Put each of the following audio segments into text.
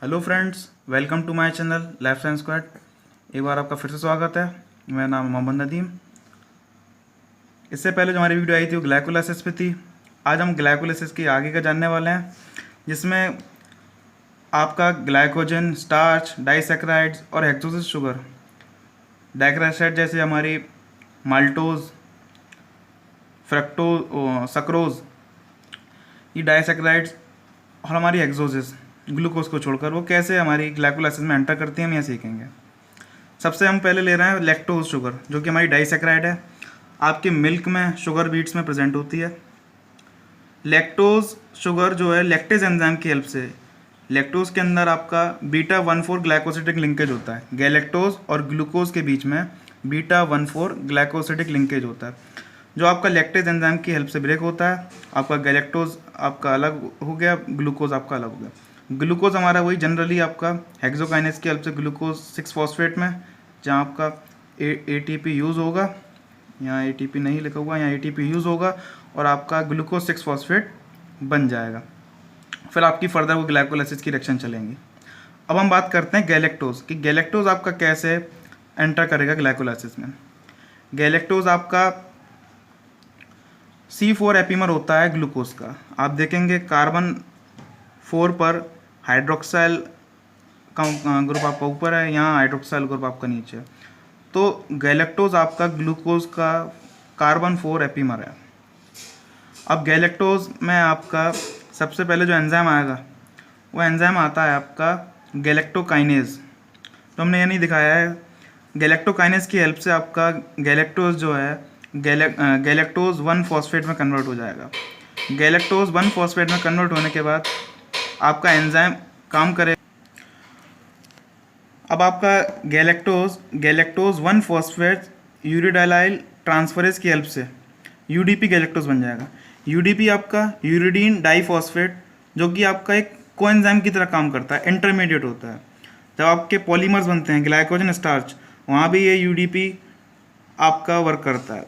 Hello friends, welcome to my channel life science squad. एक बार आपका फिर से स्वागत है। मेरा नाम मोहम्मद नदीम। इससे पहले जो हमारी वीडियो आई थी वो ग्लाइकोलाइसिस पे थी। आज हम ग्लाइकोलाइसिस की आगे का जानने वाले हैं, जिसमें आपका ग्लाइकोजन, स्टार्च, डाइसैकेराइड्स और हेक्सोसिस शुगर, डाइक्रासाइड जैसे हमारी माल्टोज, फ्रक्टोज, सक्रोज, ये डाइसैकेराइड्स और हमारी हेक्सोसिस ग्लूकोज को छोड़कर वो कैसे हमारी ग्लाइकोलाइसिस में एंटर करती हैं, हम यह सीखेंगे। सबसे हम पहले ले रहे हैं लैक्टोज शुगर, जो कि हमारी डाइसैकेराइड है। आपके मिल्क में, शुगर बीट्स में प्रेजेंट होती है। लैक्टोज शुगर जो है लैक्टेज एंजाइम की हेल्प से, लैक्टोज के अंदर आपका बीटा 1,4 ग्लाइकोसिडिक लिंकेज होता है। गैलेक्टोज और ग्लूकोज के बीच में बीटा 1,4 ग्लाइकोसिडिक लिंकेज होता है, जो आपका लैक्टेज एंजाइम की हेल्प से ब्रेक होता है। आपका गैलेक्टोज आपका अलग हो गया, ग्लूकोज आपका अलग हो गया। ग्लूकोज हमारा वही जनरली आपका हेक्सोकाइनेज की हेल्प से ग्लूकोज 6 फॉस्फेट में, जहाँ आपका ATP यूज़ होगा, यहाँ ATP नहीं लिखा हुआ, यहाँ ATP यूज़ होगा और आपका ग्लूकोज 6 फॉस्फेट बन जाएगा। फिर आपकी फर्दर वो ग्लाइकोलाइसिस की रिएक्शन चलेंगी। अब हम बात करते हैं गैलेक्टोज कि गैलेक्टोज आपका कैसे एंटर करेगा ग्लाइकोलाइसिस में। गैलेक्टोज आपका C4 एपीमर होता है ग्लूकोज का। आप देखेंगे कार्बन 4 पर हाइड्रोक्साइल का ग्रुप आपका ऊपर है, यहाँ हाइड्रोक्साइल ग्रुप आपका नीचे है। तो गैलेक्टोज आपका ग्लूकोज का कार्बन 4 एपीमर है। अब गैलेक्टोज में आपका सबसे पहले जो एंजाइम आएगा वो एंजाइम आता है आपका गैलेक्टोकाइनेज, तो हमने ये नहीं दिखाया है। गैलेक्टोकाइनेज की हेल्प से आपका गैलेक्टोज जो है गैलेक्टोज 1 फॉस्फेट में कन्वर्ट हो जाएगा। गैलेक्टोज 1 फॉस्फेट में कन्वर्ट होने के बाद आपका एंजाइम काम करे। अब आपका गैलेक्टोज 1 फॉस्फेट यूरिडाइलाइल ट्रांसफरेज की हेल्प से UDP गैलेक्टोज बन जाएगा। UDP आपका यूरिडीन डाइफॉस्फेट, जो कि आपका एक कोएंजाइम की तरह काम करता है, इंटरमीडिएट होता है। जब आपके पॉलीमर्स बनते हैं ग्लाइकोजन, स्टार्च, वहाँ भी ये UDP आपका वर्क करता है।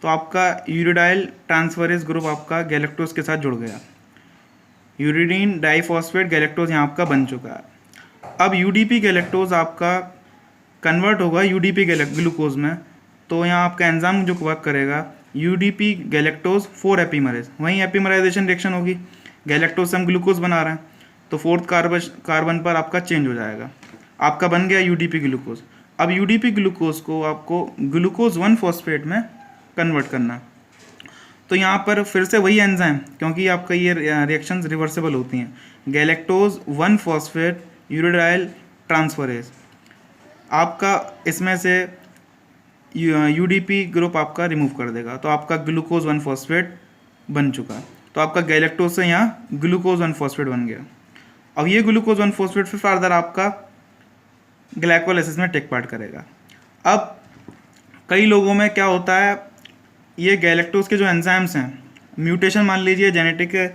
तो आपका यूरिडाइल ट्रांसफरेज ग्रुप आपका गैलेक्टोज के साथ जुड़ गया। यूरिडीन डाइफॉस्फेट गैलेक्टोज यहाँ आपका बन चुका है। अब UDP गैलेक्टोज आपका कन्वर्ट होगा UDP ग्लूकोज में, तो यहाँ आपका एंजाइम जो वर्क करेगा UDP गैलेक्टोज 4 एपीमरेज, वहीं एपीमराइजेशन रिएक्शन होगी। गैलेक्टोज से हम ग्लूकोज बना रहे हैं, तो 4th कार्बन पर आपका चेंज हो जाएगा, आपका बन गया UDP ग्लूकोज। अब UDP ग्लूकोज को आपको ग्लूकोज 1 फॉस्फेट में कन्वर्ट करना है। तो यहाँ पर फिर से वही एंजाइम, क्योंकि आपका ये रिएक्शंस रिवर्सिबल होती हैं। गैलेक्टोज 1 फॉस्फेट यूरिडाइल ट्रांसफरेज आपका इसमें से UDP ग्रुप आपका रिमूव कर देगा, तो आपका ग्लूकोज 1 फॉस्फेट बन चुका। तो आपका गैलेक्टोज से यहाँ ग्लूकोज 1 फॉस्फेट बन गया। अब ये ग्लूकोज 1 फॉस्फेट फिर फर्दर आपका ग्लाइकोलाइसिस में टेक पार्ट करेगा। अब कई लोगों में क्या होता है, ये गैलेक्टोज के जो एंजाइम्स हैं, म्यूटेशन मान लीजिए जेनेटिक है,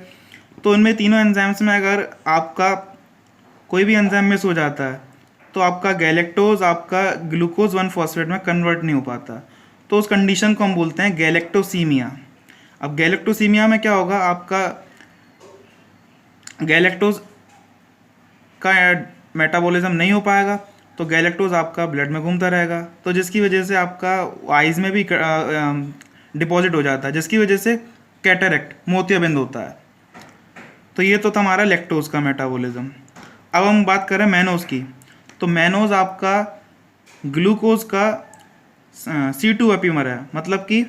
तो इनमें तीनों एंजाइम्स में अगर आपका कोई भी एंजाइम मिस हो जाता है तो आपका गैलेक्टोज आपका ग्लूकोज 1 फॉस्फेट में कन्वर्ट नहीं हो पाता। तो उस कंडीशन को हम बोलते हैं गैलेक्टोसीमिया। अब गैलेक्टोसीमिया में क्या होगा, आपका गैलेक्टोज का मेटाबॉलिज्म नहीं हो पाएगा, तो गैलेक्टोज आपका ब्लड में घूमता रहेगा, तो जिसकी वजह से आपका आइज़ में भी डिपॉजिट हो जाता है, जिसकी वजह से कैटरेक्ट, मोतियाबिंद होता है। तो ये तो था हमारा लैक्टोज का मेटाबॉलिज्म। अब हम बात करें मैनोज की, तो मैनोज आपका ग्लूकोज का C2 एपीमर है, मतलब कि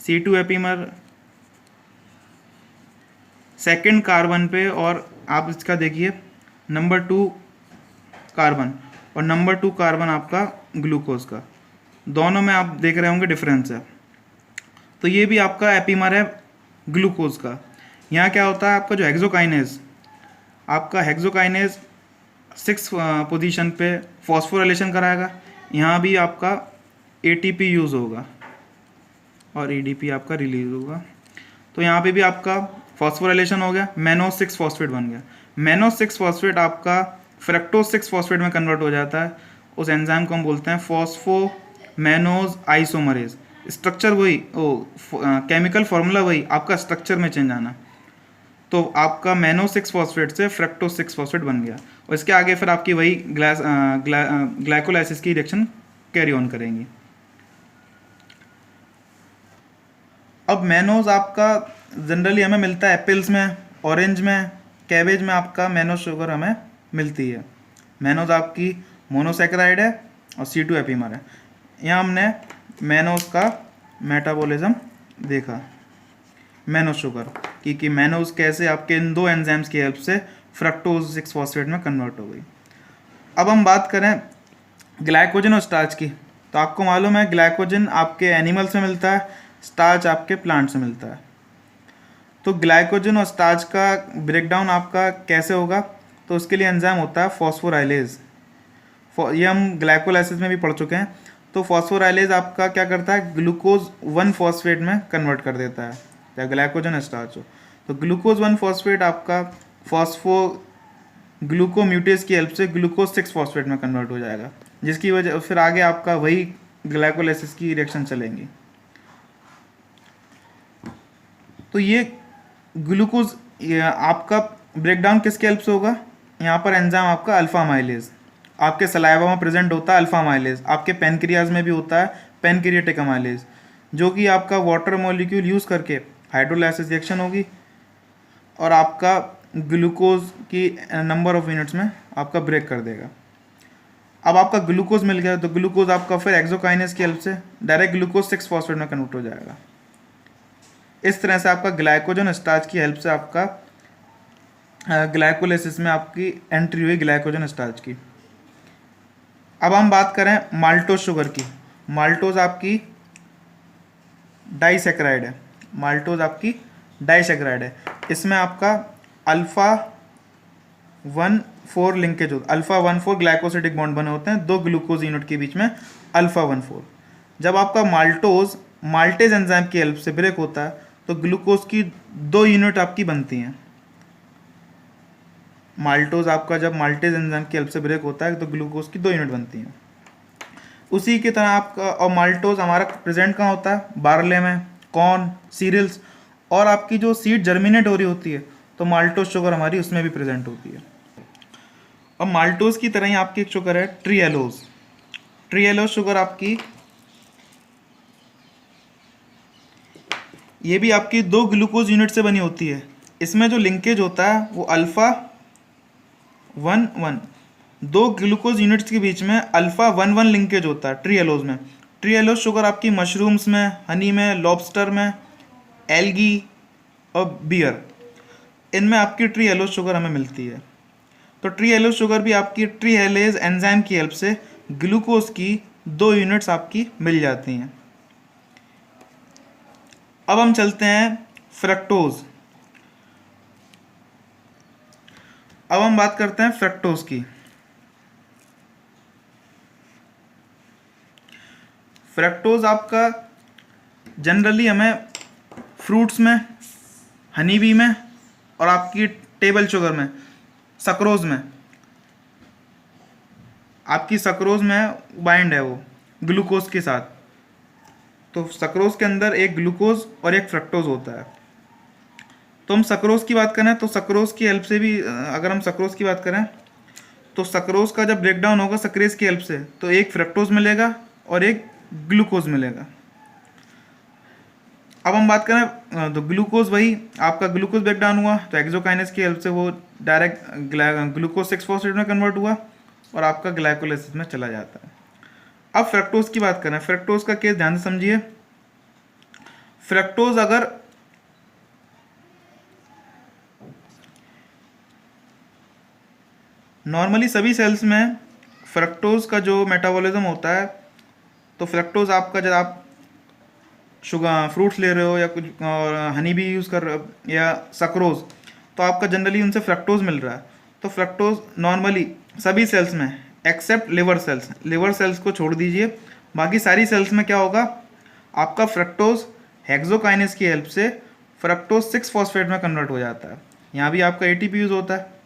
C2 एपीमर सेकंड कार्बन पे, और आप इसका देखिए नंबर 2 कार्बन और नंबर 2 कार्बन आपका ग्लूकोज का, दोनों में आप देख रहे होंगे डिफरेंस है। तो ये भी आपका एपीमर है ग्लूकोज का। यहाँ क्या होता है, आपका जो हेक्सोकाइनेज, आपका हेक्सोकाइनेज 6 पोजीशन पे फॉस्फोराइलेशन कराएगा। यहाँ भी आपका ATP यूज़ होगा और ADP आपका रिलीज होगा। तो यहाँ पे भी आपका फॉस्फोराइलेशन हो गया, मैनोज 6 फॉस्फेट बन गया। मैनोज 6 फॉस्फेट आपका फ्रक्टोज 6 फॉस्फेट में कन्वर्ट हो जाता है। उस एंजाइम को हम बोलते हैं फॉस्फो मैनोज आइसोमरेज। स्ट्रक्चर वही, केमिकल फार्मूला वही, आपका स्ट्रक्चर में चेंज आना। तो आपका मैनो 6 फॉस्फेट से फ्रक्टोज 6 फॉस्फेट बन गया, और इसके आगे फिर आपकी वही ग्लाइकोलाइसिस की रिएक्शन कैरी ऑन करेंगी। अब मैनोज आपका जनरली हमें मिलता है एप्पल्स में, ऑरेंज में, कैबेज में आपका मैनो शुगर हमें मिलती है। मैनोज आपकी मोनोसेकेराइड है और C2 एपीमर है। यहाँ हमने मैनोज का मेटाबॉलिज्म देखा, मैनो शुगर कि मैनोज कैसे आपके इन दो एंजाइम्स की हेल्प से फ्रक्टोज 6 फॉस्फेट में कन्वर्ट हो गई। अब हम बात करें ग्लाइकोजन और स्टार्च की, तो आपको मालूम है ग्लाइकोजन आपके एनिमल से मिलता है, स्टार्च आपके प्लांट से मिलता है। तो ग्लाइकोजन और स्टार्च का ब्रेकडाउन आपका कैसे होगा, तो उसके लिए एंजाइम होता है फॉस्फोराइलेज। ये हम ग्लाइकोलाइसिस में भी पढ़ चुके हैं। तो फॉस्फोराइलेज आपका क्या करता है, ग्लूकोज 1 फॉस्फेट में कन्वर्ट कर देता है, या ग्लाइकोजन स्टार्च हो। तो ग्लूकोज 1 फॉस्फेट आपका फॉस्फो ग्लूकोम्यूटेज की हेल्प से ग्लूकोज 6 फॉस्फेट में कन्वर्ट हो जाएगा, जिसकी वजह फिर आगे आपका वही ग्लाइकोलाइसिस की रिएक्शन चलेंगी। तो ये ग्लूकोज आपका ब्रेकडाउन किसके हेल्प से होगा, यहाँ पर एंजाइम आपका अल्फा माइलेज, आपके सलाइवा में प्रेजेंट होता है अल्फा माइलेज, आपके पेनक्रियाज में भी होता है पेनक्रियाटिक अमाइलेज, जो कि आपका वाटर मॉलिक्यूल यूज़ करके हाइड्रोलाइसिस रिएक्शन होगी और आपका ग्लूकोज की नंबर ऑफ यूनिट्स में आपका ब्रेक कर देगा। अब आपका ग्लूकोज मिल गया, तो ग्लूकोज आपका फिर एक्सोकाइनेज की हेल्प से डायरेक्ट ग्लूकोज 6 फॉस्फेट में कन्वर्ट हो जाएगा। इस तरह से आपका ग्लाइकोजन स्टार्च की हेल्प से आपका ग्लाइकोलाइसिस में आपकी एंट्री हुई ग्लाइकोजन स्टार्च की। अब हम बात करें माल्टोज शुगर की। माल्टोज आपकी डाइसैकेराइड है, माल्टोज आपकी डाइसैकेराइड है। इसमें आपका अल्फा 1,4 लिंकेज होता है, अल्फा 1,4 ग्लाइकोसिडिक बॉन्ड बने होते हैं दो ग्लूकोज यूनिट के बीच में, अल्फा 1,4। जब आपका माल्टोज माल्टेज एंजाइम की हेल्प से ब्रेक होता है तो ग्लूकोज की 2 यूनिट आपकी बनती हैं। माल्टोज आपका जब माल्टेज एंजाइम की हेल्प से ब्रेक होता है तो ग्लूकोज की 2 यूनिट बनती हैं। उसी की तरह आपका और माल्टोज हमारा प्रेजेंट कहाँ होता है, बार्ले में, कॉर्न, सीरियल्स, और आपकी जो सीड जर्मिनेट हो रही होती है तो माल्टोज शुगर हमारी उसमें भी प्रेजेंट होती है। और माल्टोज की तरह ही आपकी एक शुगर है ट्रिएलोज। ट्रिएलोज शुगर आपकी ये भी आपकी 2 ग्लूकोज यूनिट से बनी होती है। इसमें जो लिंकेज होता है वो अल्फा 1,1, 2 ग्लूकोज यूनिट्स के बीच में अल्फा 1,1 लिंकेज होता है ट्रिएलोज में। ट्रिएलोज शुगर आपकी मशरूम्स में, हनी में, लॉबस्टर में, एल्गी और बियर, इनमें आपकी ट्रिएलोज शुगर हमें मिलती है। तो ट्रिएलोज शुगर भी आपकी ट्रिहेलेज एंजाइम की हेल्प से ग्लूकोज की 2 यूनिट्स आपकी मिल जाती हैं। अब हम चलते हैं फ्रक्टोज। अब हम बात करते हैं फ्रक्टोज की। फ्रक्टोज आपका जनरली हमें फ्रूट्स में, हनी बी में और आपकी टेबल शुगर में, सक्रोज में, आपकी सक्रोज में बाइंड है वो ग्लूकोज के साथ। तो सक्रोज के अंदर एक ग्लूकोज और एक फ्रक्टोज होता है। तो हम सक्रोज की बात करें तो सक्रोज की हेल्प से भी, अगर हम सक्रोज की बात करें तो सक्रोज का जब ब्रेकडाउन होगा सक्रेज की हेल्प से तो एक फ्रक्टोज मिलेगा और एक ग्लूकोज मिलेगा। अब हम बात करें तो ग्लूकोज, वही आपका ग्लूकोज ब्रेकडाउन हुआ तो एक्सोकाइनेज की हेल्प से वो डायरेक्ट ग्लूकोज 6 फॉस्फेट में कन्वर्ट हुआ और आपका ग्लाइकोलाइसिस में चला जाता है। अब फ्रक्टोज की बात करें, फ्रक्टोज का केस ध्यान से समझिए। फ्रक्टोज अगर नॉर्मली सभी सेल्स में फ्रक्टोज का जो मेटाबॉलिज्म होता है, तो फ्रक्टोज आपका जब आप शुगर फ्रूट्स ले रहे हो या कुछ और हनी भी यूज़ कर रहे हो या सक्रोज, तो आपका जनरली उनसे फ्रक्टोज मिल रहा है। तो फ्रक्टोज नॉर्मली सभी सेल्स में except liver cells, liver cells को छोड़ दीजिए, बाकी सारी सेल्स में क्या होगा, आपका फ्रक्टोज हेक्सोकाइनेज की हेल्प से फ्रक्टोज 6 फॉस्फेट में कन्वर्ट हो जाता है। यहाँ भी आपका एटीपी यूज़ होता है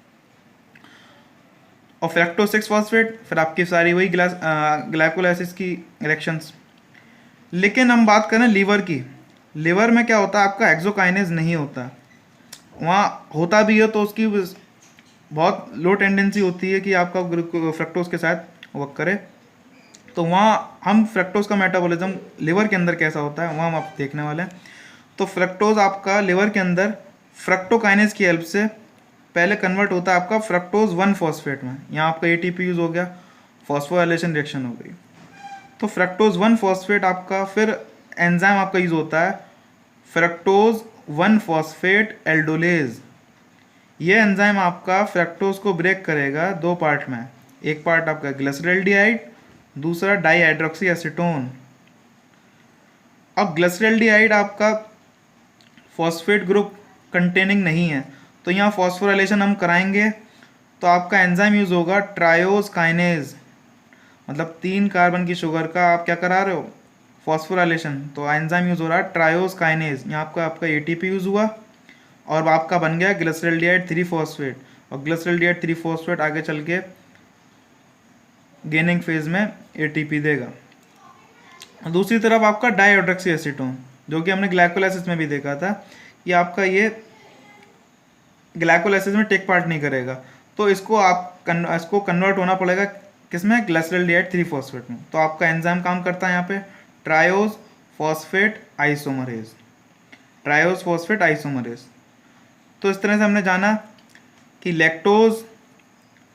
और फ्रक्टोज 6 फॉस्फेट, फिर आपकी सारी वही ग्लाइकोलाइसिस की रिएक्शंस। लेकिन हम बात करें लीवर की, लीवर में क्या होता है, आपका एक्सोकाइनेज नहीं होता। वहाँ होता भी है तो उसकी बहुत लो टेंडेंसी होती है कि आपका फ्रक्टोज के साथ वर्क करे। तो वहाँ हम फ्रक्टोज का मेटाबॉलिज्म लिवर के अंदर कैसा होता है वहाँ हम आप देखने वाले हैं। तो फ्रक्टोज आपका लिवर के अंदर फ्रक्टोकाइनेज की हेल्प से पहले कन्वर्ट होता है आपका फ्रक्टोज 1 फॉस्फेट में। यहाँ आपका एटीपी यूज़ हो गया, फॉस्फोराइलेशन रिएक्शन हो गई। तो फ्रक्टोज 1 फॉस्फेट आपका फिर एंजाइम आपका यूज़ होता है फ्रक्टोज 1 फॉस्फेट एल्डोलेज। ये एंजाइम आपका फ्रक्टोज को ब्रेक करेगा दो पार्ट में, एक पार्ट आपका ग्लिसरॉल्डिहाइड, दूसरा डाईहाइड्रोक्सी एसीटोन। अब ग्लिसरॉल्डिहाइड आपका फॉस्फेट ग्रुप कंटेनिंग नहीं है, तो यहाँ फॉस्फोराइलेशन हम कराएंगे तो आपका एंजाइम यूज़ होगा ट्रायोज काइनेज, मतलब 3 कार्बन की शुगर का आप क्या करा रहे हो, फॉस्फोराइलेशन। तो एंजाइम यूज़ हो रहा है ट्रायोज काइनेज। यहाँ आपका एटीपी यूज़ हुआ और आपका बन गया ग्लिसरॉल्डिहाइड 3 फॉस्फेट, और ग्लिसरॉल्डिहाइड 3 फॉस्फेट आगे चल के गेनिंग फेज में एटीपी देगा। दूसरी तरफ आपका डाईहाइड्रोक्सी एसीटोन, जो कि हमने ग्लाइकोलाइसिस में भी देखा था कि आपका ये ग्लाइकोलाइसिस में टेक पार्ट नहीं करेगा, तो इसको कन्वर्ट होना पड़ेगा किसमें, ग्लिसरॉल्डिहाइड 3 फॉस्फेट में। तो आपका एंजाइम काम करता है यहाँ पे triose phosphate isomerase, triose phosphate isomerase. तो इस तरह से हमने जाना कि लैक्टोज,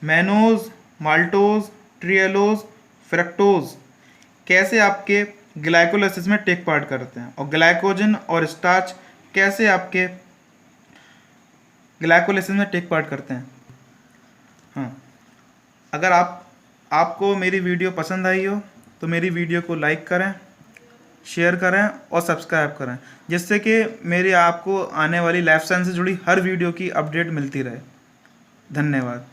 मैनोज, माल्टोज, ट्रिएलोज, फ्रक्टोज कैसे आपके ग्लाइकोलाइसिस में टेक पार्ट करते हैं, और ग्लाइकोजन और स्टार्च कैसे आपके ग्लाइकोलाइसिस में टेक पार्ट करते हैं। हाँ, अगर आपको मेरी वीडियो पसंद आई हो तो मेरी वीडियो को लाइक करें, शेयर करें और सब्सक्राइब करें, जिससे कि मेरी आपको आने वाली लाइफ साइंस से जुड़ी हर वीडियो की अपडेट मिलती रहे। धन्यवाद।